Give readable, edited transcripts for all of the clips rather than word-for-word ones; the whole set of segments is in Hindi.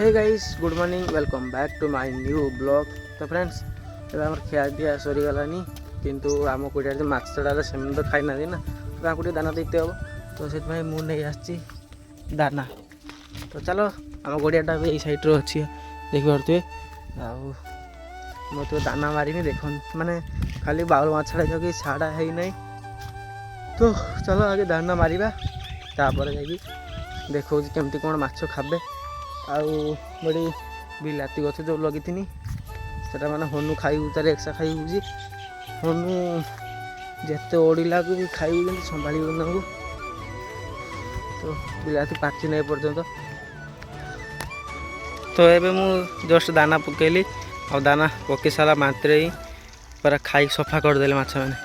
Hey guys good morning welcome back to my new blog. तो फ्रेंड्स एवं आम खिया दिया सरीगलानी किंतु आम कुड़िया जो मछड़ा से तो खाई ना ना तो दाना देते हम तो से मुझे आसी दाना। तो चलो आम गड़ियाटा भी यही सैड्रे अच्छी देखिपे तो दाना मारिनी देख माने खाली बाउल मछड़ा जो कि छाड़ा है नहीं। तो चलो आगे दाना मारिबा तापर जाकि देखो केमती कौन माछ खाबे बड़ी बिलाती गछ जो लगी से मैंने हनु खाई तार एक्सा खाई हनु जिते ओडिला को भी खाई संभाल को तो बिलाती पाची नहीं पर्यंत। तो ये मु जस्ट दाना पकेली आ दाना पकई सारा मात्रे ही पूरा खाई सफा करदे माछ मैंने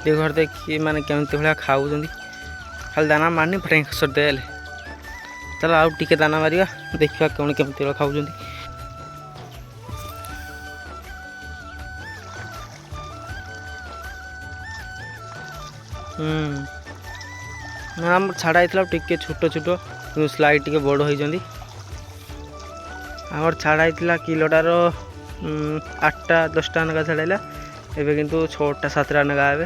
देख घर देखिए माने केमती भाया खाऊ खाली दाना मारनी फटे सरदे। चलो आउ टिके दाना मारिया देखा कौन केमती खाऊ। आम छाड़ा टिके छोट छोट स्लाइड टिके बड़ होती आमर छाड़ा किलोटार 8टा 10टा नगा छाड़ा एवं किंतु 6टा 7टा नगा ए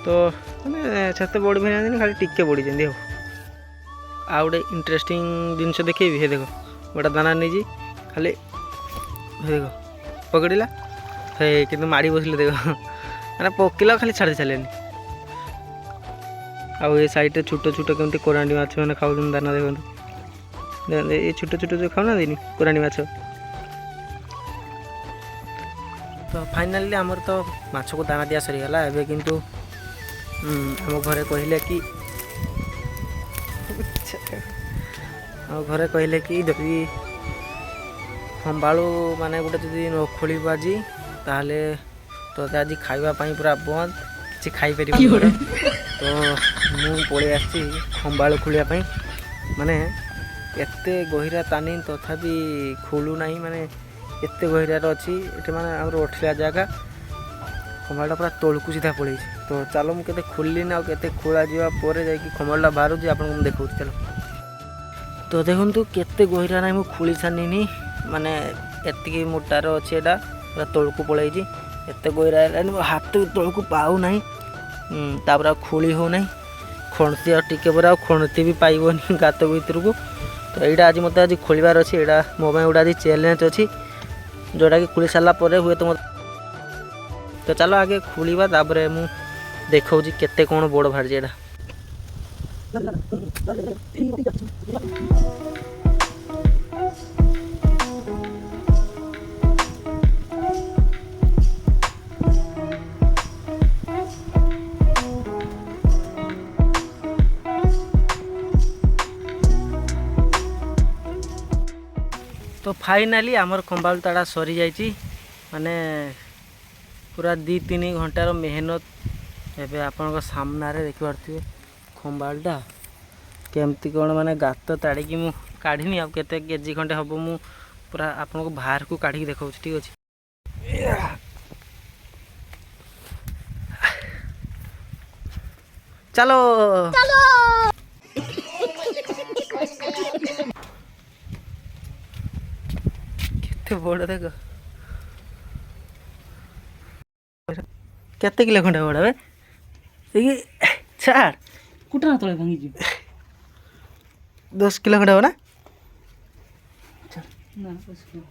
तो मैंने से बड़ भी ना खाली टिके बढ़ी हो। आ गए इंटरेस्टिंग जिनस देखी हे देख गोटा दाना नहीं खाली देख पकड़ा हे कि माड़ी बसले देख मैंने पकड़ा खाली छाड़ी चले आउ ये साइड छोट छोट केमती कोरांडी माछ मैंने खाऊ दाना देखो ये छोट छोट जो खाऊ ना दिन कोरांडी माछ। तो फाइनाली आमर तो माछ को दाना दिया सरीगला एवं किंतु आम घरे कहले कि घरे कहले कि जदि खंबाळू माने गोटे जदि न खोल आज ताहले तो आज खावाई पूरा बंद कि खाई पार तो मु पलि आसी खंबाळू खोलिया माने एते गहिरा तानी तथापि खोलू ना माने एते गहिरार अच्छी ये माने आम उठला जगह खंबाळा पूरा तलकू सीधा पड़े। तो चलो मुझे खोलि ना के खोला जापर जा खंबाळा बाहर आपको देखा चलो। तो देखु केते गहिरा ना मुझे खोली सानी माने एति मोटार अच्छे एटा पूरा तलकू पड़े एत गहिरा है हाथ तलकू पाऊ ना तापर खोली हो ना खणती टिके पर खणती भी पाइबनी गात भर को। तो यहाँ आज मत आज खोलार अच्छे यहाँ मो गोटे आज चैलेंज अच्छी जोटा कि खोली सारा हुए तो तो चलो आगे खोलिबा तापर मु देखा केते कौन बड़ बाहर एटा। तो फाइनाली आमर खंबाळू ताड़ा सरी जाइए माने पूरा 2-3 घंटार मेहनत एवं आपण सामने देखिपे खंबाळटा केमती कौन माने गात ताड़ी मु काढ़ी आ केते केजी खंडे हम मु पूरा आपन को बाहर को काढ़ी देखा ठीक अच्छे। चलो केते बड़ देख केते किलो खंडे बड़ा बे छाड़ कुटना तले भांगी जी 10 किलो खंडे हो ना ना 10 किलो